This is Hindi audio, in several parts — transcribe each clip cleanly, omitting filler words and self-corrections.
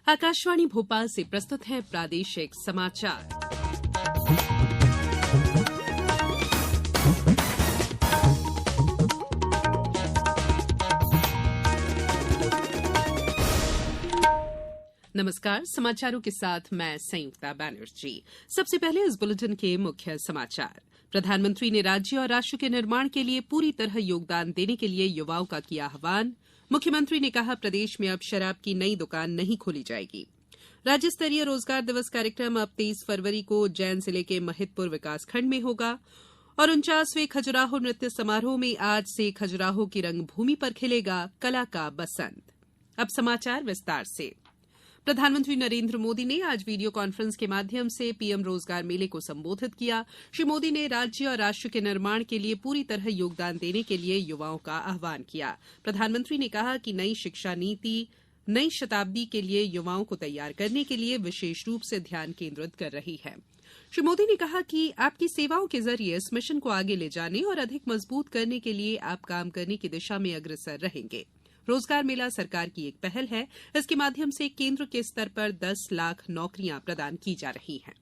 आकाशवाणी भोपाल से प्रस्तुत है प्रादेशिक समाचार। नमस्कार, समाचारों के साथ मैं संयुक्ता बैनर्जी। सबसे पहले इस बुलेटिन के मुख्य समाचार। प्रधानमंत्री ने राज्य और राष्ट्र के निर्माण के लिए पूरी तरह योगदान देने के लिए युवाओं का किया आह्वान। मुख्यमंत्री ने कहा, प्रदेश में अब शराब की नई दुकान नहीं खोली जाएगी। राज्य स्तरीय रोजगार दिवस कार्यक्रम अब 23 फरवरी को उज्जैन जिले के महिदपुर विकासखंड में होगा और 49वें खजुराहो नृत्य समारोह में आज से खजुराहो की रंगभूमि पर खिलेगा कला का बसंत। अब समाचार विस्तार से। प्रधानमंत्री नरेंद्र मोदी ने आज वीडियो कॉन्फ्रेंस के माध्यम से पीएम रोजगार मेले को संबोधित किया। श्री मोदी ने राज्य और राष्ट्र के निर्माण के लिए पूरी तरह योगदान देने के लिए युवाओं का आह्वान किया। प्रधानमंत्री ने कहा कि नई शिक्षा नीति नई शताब्दी के लिए युवाओं को तैयार करने के लिए विशेष रूप से ध्यान केंद्रित कर रही है। श्री मोदी ने कहा कि आपकी सेवाओं के जरिए इस मिशन को आगे ले जाने और अधिक मजबूत करने के लिए आप काम करने की दिशा में अग्रसर रहेंगे। रोजगार मेला सरकार की एक पहल है। इसके माध्यम से केंद्र के स्तर पर 10 लाख नौकरियां प्रदान की जा रही हैं।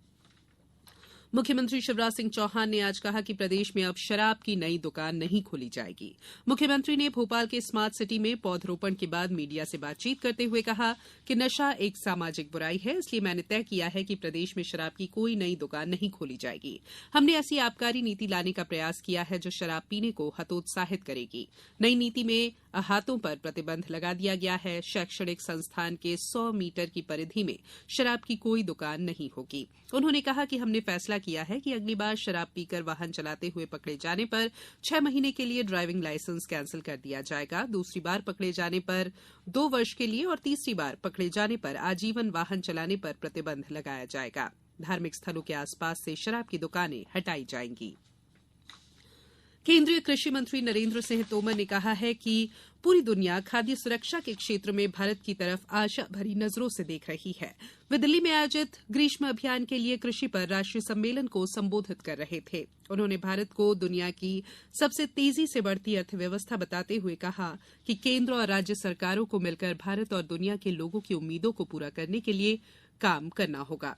मुख्यमंत्री शिवराज सिंह चौहान ने आज कहा कि प्रदेश में अब शराब की नई दुकान नहीं खोली जाएगी। मुख्यमंत्री ने भोपाल के स्मार्ट सिटी में पौधरोपण के बाद मीडिया से बातचीत करते हुए कहा कि नशा एक सामाजिक बुराई है, इसलिए मैंने तय किया है कि प्रदेश में शराब की कोई नई दुकान नहीं खोली जाएगी। हमने ऐसी आबकारी नीति लाने का प्रयास किया है जो शराब पीने को हतोत्साहित करेगी। नई नीति में अहातों पर प्रतिबंध लगा दिया गया है। शैक्षणिक संस्थान के 100 मीटर की परिधि में शराब की कोई दुकान नहीं होगी। उन्होंने कहा कि हमने फैसला किया है कि अगली बार शराब पीकर वाहन चलाते हुए पकड़े जाने पर 6 महीने के लिए ड्राइविंग लाइसेंस कैंसिल कर दिया जाएगा। दूसरी बार पकड़े जाने पर 2 वर्ष के लिए और तीसरी बार पकड़े जाने पर आजीवन वाहन चलाने पर प्रतिबंध लगाया जाएगा। धार्मिक स्थलों के आसपास से शराब की दुकानें हटाई जाएंगी। केंद्रीय कृषि मंत्री नरेंद्र सिंह तोमर ने कहा है कि पूरी दुनिया खाद्य सुरक्षा के क्षेत्र में भारत की तरफ आशा भरी नजरों से देख रही है। वे दिल्ली में आयोजित ग्रीष्म अभियान के लिए कृषि पर राष्ट्रीय सम्मेलन को संबोधित कर रहे थे। उन्होंने भारत को दुनिया की सबसे तेजी से बढ़ती अर्थव्यवस्था बताते हुए कहा कि केंद्र और राज्य सरकारों को मिलकर भारत और दुनिया के लोगों की उम्मीदों को पूरा करने के लिए काम करना होगा।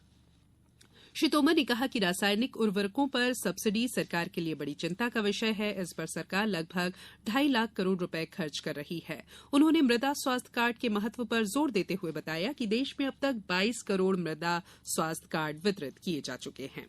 श्री तोमर ने कहा कि रासायनिक उर्वरकों पर सब्सिडी सरकार के लिए बड़ी चिंता का विषय है। इस पर सरकार लगभग 2.5 लाख करोड़ रुपए खर्च कर रही है। उन्होंने मृदा स्वास्थ्य कार्ड के महत्व पर जोर देते हुए बताया कि देश में अब तक 22 करोड़ मृदा स्वास्थ्य कार्ड वितरित किए जा चुके हैं।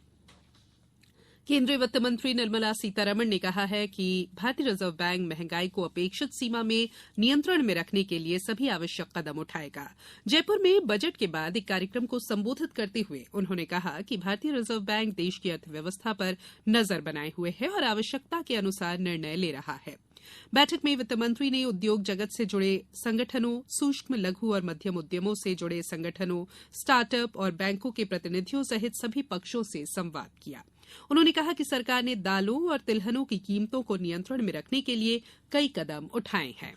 केंद्रीय वित्त मंत्री निर्मला सीतारमण ने कहा है कि भारतीय रिजर्व बैंक महंगाई को अपेक्षित सीमा में नियंत्रण में रखने के लिए सभी आवश्यक कदम उठाएगा। जयपुर में बजट के बाद एक कार्यक्रम को संबोधित करते हुए उन्होंने कहा कि भारतीय रिजर्व बैंक देश की अर्थव्यवस्था पर नजर बनाए हुए है और आवश्यकता के अनुसार निर्णय ले रहा है। बैठक में वित्त मंत्री ने उद्योग जगत से जुड़े संगठनों, सूक्ष्म लघु और मध्यम उद्यमों से जुड़े संगठनों, स्टार्टअप और बैंकों के प्रतिनिधियों सहित सभी पक्षों से संवाद किया। उन्होंने कहा कि सरकार ने दालों और तिलहनों की कीमतों को नियंत्रण में रखने के लिए कई कदम उठाए हैं।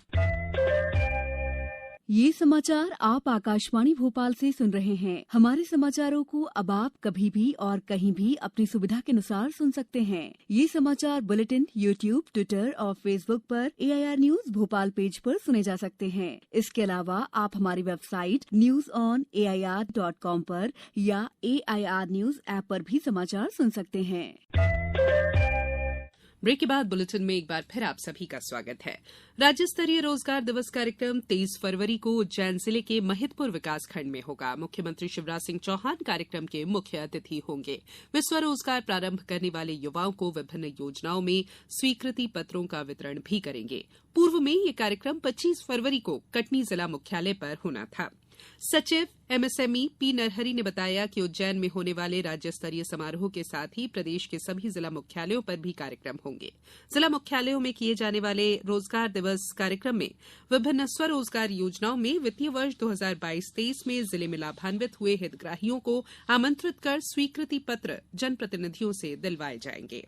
ये समाचार आप आकाशवाणी भोपाल से सुन रहे हैं। हमारे समाचारों को अब आप कभी भी और कहीं भी अपनी सुविधा के अनुसार सुन सकते हैं। ये समाचार बुलेटिन यूट्यूब, ट्विटर और फेसबुक पर AIR न्यूज भोपाल पेज पर सुने जा सकते हैं। इसके अलावा आप हमारी वेबसाइट newsonair.com पर या AIR न्यूज ऐप पर भी समाचार सुन सकते हैं। ब्रेक के बाद बुलेटिन में एक बार फिर आप सभी का स्वागत है। राज्य स्तरीय रोजगार दिवस कार्यक्रम 23 फरवरी को उज्जैन जिले के महिदपुर विकासखंड में होगा। मुख्यमंत्री शिवराज सिंह चौहान कार्यक्रम के मुख्य अतिथि होंगे। वे स्वरोजगार प्रारंभ करने वाले युवाओं को विभिन्न योजनाओं में स्वीकृति पत्रों का वितरण भी करेंगे। पूर्व में ये कार्यक्रम 25 फरवरी को कटनी जिला मुख्यालय पर होना था। सचिव MSME पी नरहरी ने बताया कि उज्जैन में होने वाले राज्य स्तरीय समारोह के साथ ही प्रदेश के सभी जिला मुख्यालयों पर भी कार्यक्रम होंगे। जिला मुख्यालयों में किए जाने वाले रोजगार दिवस कार्यक्रम में विभिन्न स्वरोजगार योजनाओं में वित्तीय वर्ष 2022-23 में जिले में लाभान्वित हुए हितग्राहियों को आमंत्रित कर स्वीकृति पत्र जनप्रतिनिधियों से दिलवाए जाएंगे।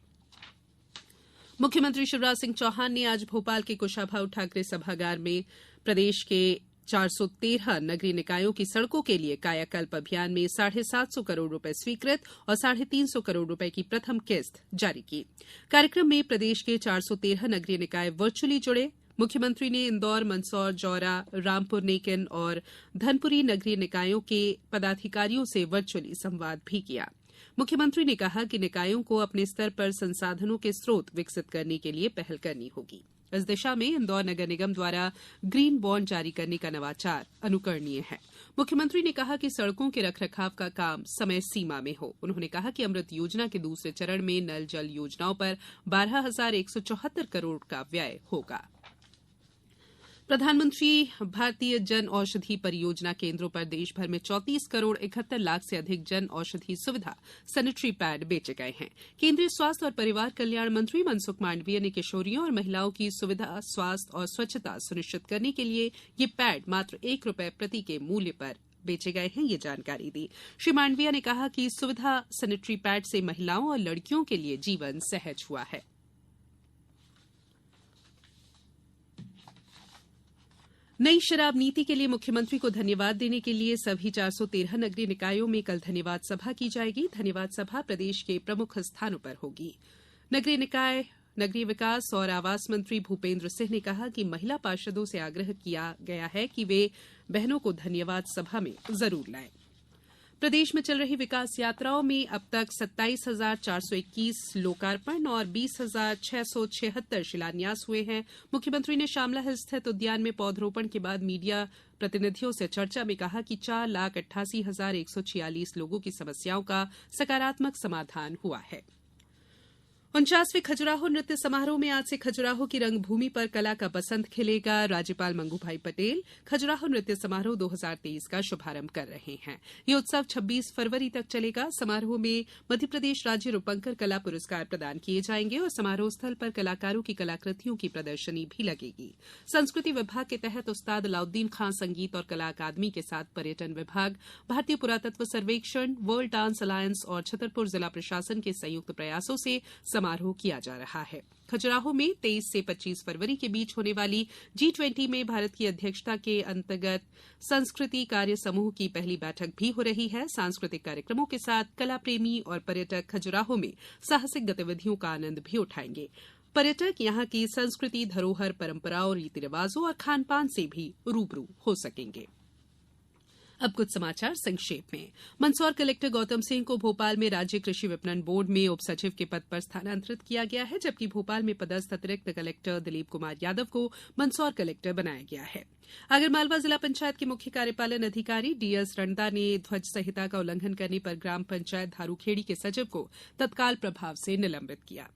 मुख्यमंत्री शिवराज सिंह चौहान ने आज भोपाल के कुशाभाऊ ठाकरे सभागार में प्रदेश के 413 नगरीय निकायों की सड़कों के लिए कायाकल्प अभियान में 750 करोड़ रुपए स्वीकृत और 350 करोड़ रुपए की प्रथम किस्त जारी की। कार्यक्रम में प्रदेश के 413 नगरीय निकाय वर्चुअली जुड़े। मुख्यमंत्री ने इंदौर, मंदसौर, जौरा, रामपुर नेकिन और धनपुरी नगरीय निकायों के पदाधिकारियों से वर्चुअली संवाद भी किया। मुख्यमंत्री ने कहा कि निकायों को अपने स्तर पर संसाधनों के स्रोत विकसित करने के लिए पहल करनी होगी। इस दिशा में इंदौर नगर निगम द्वारा ग्रीन बॉन्ड जारी करने का नवाचार अनुकरणीय है। मुख्यमंत्री ने कहा कि सड़कों के रखरखाव का काम समय सीमा में हो। उन्होंने कहा कि अमृत योजना के दूसरे चरण में नल जल योजनाओं पर 12,174 करोड़ का व्यय होगा। प्रधानमंत्री भारतीय जन औषधि परियोजना केंद्रों पर देश भर में 34 करोड़ 71 लाख से अधिक जन औषधि सुविधा सैनिटरी पैड बेचे गए हैं। केंद्रीय स्वास्थ्य और परिवार कल्याण मंत्री मनसुख मांडविया ने किशोरियों और महिलाओं की सुविधा, स्वास्थ्य और स्वच्छता सुनिश्चित करने के लिए ये पैड मात्र ₹1 प्रति के मूल्य पर बेचे गए हैं, ये जानकारी दी। श्री मांडविया ने कहा कि सुविधा सैनिटरी पैड से महिलाओं और लड़कियों के लिए जीवन सहज हुआ है। नई शराब नीति के लिए मुख्यमंत्री को धन्यवाद देने के लिए सभी 413 नगरीय निकायों में कल धन्यवाद सभा की जाएगी। धन्यवाद सभा प्रदेश के प्रमुख स्थानों पर होगी। नगरीय निकाय, नगरीय विकास और आवास मंत्री भूपेन्द्र सिंह ने कहा कि महिला पार्षदों से आग्रह किया गया है कि वे बहनों को धन्यवाद सभा में जरूर लाएं। प्रदेश में चल रही विकास यात्राओं में अब तक 27,421 लोकार्पण और 20,676 शिलान्यास हुए हैं। मुख्यमंत्री ने शामला हिल स्थित उद्यान में पौधरोपण के बाद मीडिया प्रतिनिधियों से चर्चा में कहा कि 4,88,146 लोगों की समस्याओं का सकारात्मक समाधान हुआ है। 49वें खजुराहो नृत्य समारोह में आज से खजुराहो की रंगभूमि पर कला का बसंत खिलेगा। राज्यपाल मंगूभाई पटेल खजुराहो नृत्य समारोह 2023 का शुभारंभ कर रहे हैं। ये उत्सव 26 फरवरी तक चलेगा। समारोह में मध्यप्रदेश राज्य रूपंकर कला पुरस्कार प्रदान किए जाएंगे और समारोह स्थल पर कलाकारों की कलाकृतियों की प्रदर्शनी भी लगेगी। संस्कृति विभाग के तहत उस्ताद अलाउद्दीन खां संगीत और कला अकादमी के साथ पर्यटन विभाग, भारतीय पुरातत्व सर्वेक्षण, वर्ल्ड डांस अलायंस और छतरपुर जिला प्रशासन के संयुक्त प्रयासों से समारोह किया जा रहा है। खजुराहो में 23 से 25 फरवरी के बीच होने वाली G20 में भारत की अध्यक्षता के अंतर्गत संस्कृति कार्य समूह की पहली बैठक भी हो रही है। सांस्कृतिक कार्यक्रमों के साथ कला प्रेमी और पर्यटक खजुराहो में साहसिक गतिविधियों का आनंद भी उठाएंगे। पर्यटक यहां की संस्कृति, धरोहर, परंपराओं, रीति रिवाजों और खान पान से भी रूबरू हो सकेंगे। अब कुछ समाचार संक्षेप में। मंदसौर कलेक्टर गौतम सिंह को भोपाल में राज्य कृषि विपणन बोर्ड में उप सचिव के पद पर स्थानांतरित किया गया है, जबकि भोपाल में पदस्थ अतिरिक्त कलेक्टर दिलीप कुमार यादव को मंदसौर कलेक्टर बनाया गया है। आगरमालवा जिला पंचायत के मुख्य कार्यपालन अधिकारी डीएस रणदा ने ध्वज संहिता का उल्लंघन करने पर ग्राम पंचायत धारूखेड़ी के सचिव को तत्काल प्रभाव से निलंबित किया।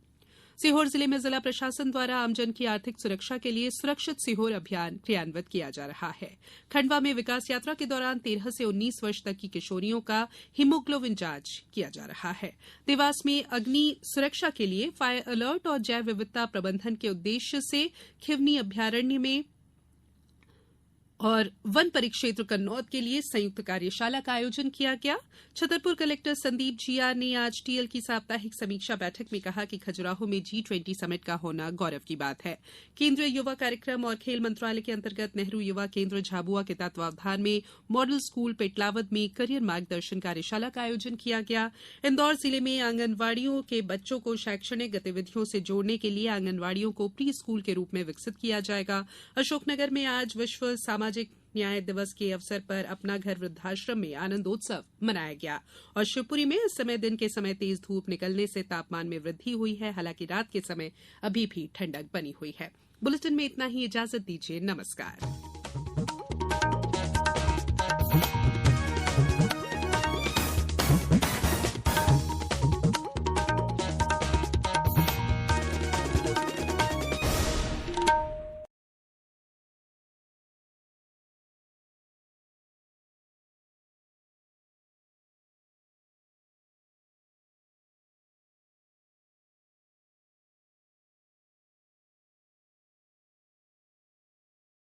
सीहोर जिले में जिला प्रशासन द्वारा आमजन की आर्थिक सुरक्षा के लिए सुरक्षित सीहोर अभियान क्रियान्वित किया जा रहा है। खंडवा में विकास यात्रा के दौरान 13 से 19 वर्ष तक की किशोरियों का हीमोग्लोबिन जांच किया जा रहा है। देवास में अग्नि सुरक्षा के लिए फायर अलर्ट और जैव विविधता प्रबंधन के उद्देश्य से खिवनी अभ्यारण्य में और वन परिक्षेत्र कन्नौद के लिए संयुक्त कार्यशाला का आयोजन किया गया। छतरपुर कलेक्टर संदीप जिया ने आज टीएल की साप्ताहिक समीक्षा बैठक में कहा कि खजुराहो में G20 समिट का होना गौरव की बात है। केंद्रीय युवा कार्यक्रम और खेल मंत्रालय के अंतर्गत नेहरू युवा केंद्र झाबुआ के तत्वावधान में मॉडल स्कूल पेटलावद में करियर मार्गदर्शन कार्यशाला का आयोजन किया गया। इंदौर जिले में आंगनवाड़ियों के बच्चों को शैक्षणिक गतिविधियों से जोड़ने के लिए आंगनवाड़ियों को प्री स्कूल के रूप में विकसित किया जाएगा। अशोकनगर में आज विश्व सामाजिक न्याय दिवस के अवसर पर अपना घर वृद्धाश्रम में आनंदोत्सव मनाया गया और शिवपुरी में इस समय दिन के समय तेज धूप निकलने से तापमान में वृद्धि हुई है। हालांकि रात के समय अभी भी ठंडक बनी हुई है। बुलेटिन में इतना ही। इजाजत दीजिए। नमस्कार।